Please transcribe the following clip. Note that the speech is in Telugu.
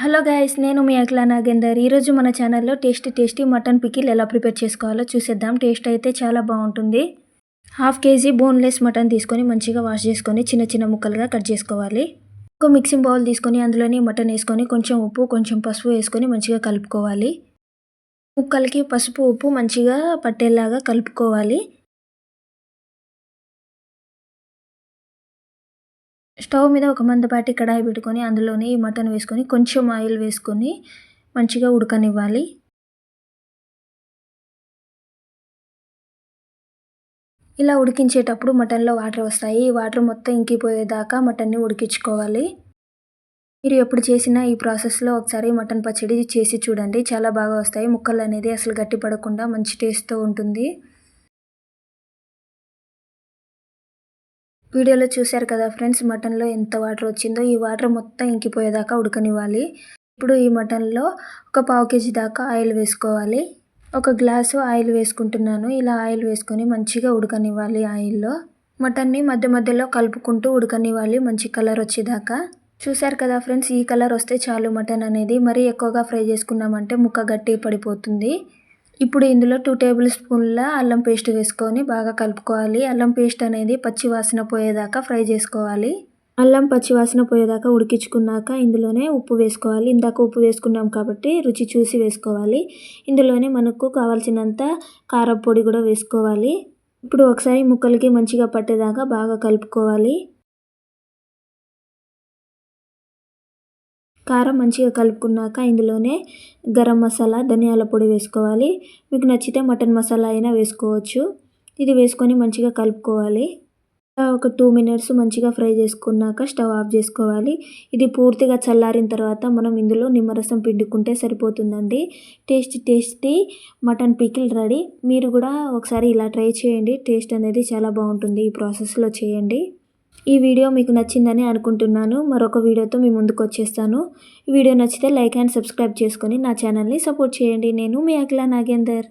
హలో గైస్, నేను మీ అఖిల నాగేందర్. ఈరోజు మన ఛానల్లో టేస్టీ మటన్ పికిల్ ఎలా ప్రిపేర్ చేసుకోవాలో చూసేద్దాం. టేస్ట్ అయితే చాలా బాగుంటుంది. హాఫ్ కేజీ బోన్లెస్ మటన్ తీసుకొని మంచిగా వాష్ చేసుకొని చిన్న చిన్న ముక్కలుగా కట్ చేసుకోవాలి. ఒక మిక్సింగ్ బౌల్ తీసుకొని అందులోని మటన్ వేసుకొని కొంచెం ఉప్పు కొంచెం పసుపు వేసుకొని మంచిగా కలుపుకోవాలి. ముక్కలకి పసుపు ఉప్పు మంచిగా పట్టేలాగా కలుపుకోవాలి. స్టవ్ మీద ఒక మందపాటి కడాయి పెట్టుకొని అందులోనే ఈ మటన్ వేసుకొని కొంచెం ఆయిల్ వేసుకొని మంచిగా ఉడకనివ్వాలి. ఇలా ఉడికించేటప్పుడు మటన్లో వాటర్ వస్తాయి. ఈ వాటర్ మొత్తం ఇంకిపోయేదాకా మటన్ని ఉడికించుకోవాలి. మీరు ఎప్పుడు చేసినా ఈ ప్రాసెస్లో ఒకసారి మటన్ పచ్చడి చేసి చూడండి, చాలా బాగా వస్తాయి. ముక్కలు అనేది అసలు గట్టి పడకుండా మంచి టేస్ట్తో ఉంటుంది. వీడియోలో చూశారు కదా ఫ్రెండ్స్, మటన్లో ఎంత వాటర్ వచ్చిందో. ఈ వాటర్ మొత్తం ఇంకిపోయేదాకా ఉడకనివ్వాలి. ఇప్పుడు ఈ మటన్లో ఒక పావు కేజీ దాకా ఆయిల్ వేసుకోవాలి. ఒక గ్లాసు ఆయిల్ వేసుకుంటున్నాను. ఇలా ఆయిల్ వేసుకొని మంచిగా ఉడకనివ్వాలి. ఆయిల్లో మటన్ని మధ్య మధ్యలో కలుపుకుంటూ ఉడకనివ్వాలి మంచి కలర్ వచ్చేదాకా. చూశారు కదా ఫ్రెండ్స్, ఈ కలర్ వస్తే చాలు మటన్ అనేది. మరీ ఎక్కువగా ఫ్రై చేసుకున్నామంటే ముక్క గట్టి పడిపోతుంది. ఇప్పుడు ఇందులో 2 టేబుల్ స్పూన్ల అల్లం పేస్ట్ వేసుకొని బాగా కలుపుకోవాలి. అల్లం పేస్ట్ అనేది పచ్చి వాసన పోయేదాకా ఫ్రై చేసుకోవాలి. అల్లం పచ్చి వాసన పోయేదాకా ఉడికించుకున్నాక ఇందులోనే ఉప్పు వేసుకోవాలి. ఇందాక ఉప్పు వేసుకున్నాం కాబట్టి రుచి చూసి వేసుకోవాలి. ఇందులోనే మనకు కావాల్సినంత కారం పొడి కూడా వేసుకోవాలి. ఇప్పుడు ఒకసారి ముక్కలకి మంచిగా పట్టేదాకా బాగా కలుపుకోవాలి. కారం మంచిగా కలుపుకున్నాక ఇందులోనే గరం మసాలా, ధనియాల పొడి వేసుకోవాలి. మీకు నచ్చితే మటన్ మసాలా అయినా వేసుకోవచ్చు. ఇది వేసుకొని మంచిగా కలుపుకోవాలి. ఒక 2 మినిట్స్ మంచిగా ఫ్రై చేసుకున్నాక స్టవ్ ఆఫ్ చేసుకోవాలి. ఇది పూర్తిగా చల్లారిన తర్వాత మనం ఇందులో నిమ్మరసం పిండుకుంటే సరిపోతుందండి. Tasty mutton pickle ready. మీరు కూడా ఒకసారి ఇలా ట్రై చేయండి. టేస్ట్ అనేది చాలా బాగుంటుంది. ఈ ప్రాసెస్లో చేయండి. ఈ వీడియో మీకు నచ్చిందని అనుకుంటున్నాను. మరొక వీడియోతో మీ ముందుకు వచ్చేస్తాను. ఈ వీడియో నచ్చితే లైక్ అండ్ సబ్స్క్రైబ్ చేసుకొని నా ఛానల్ని సపోర్ట్ చేయండి. నేను మీ అఖిల నాగేందర్.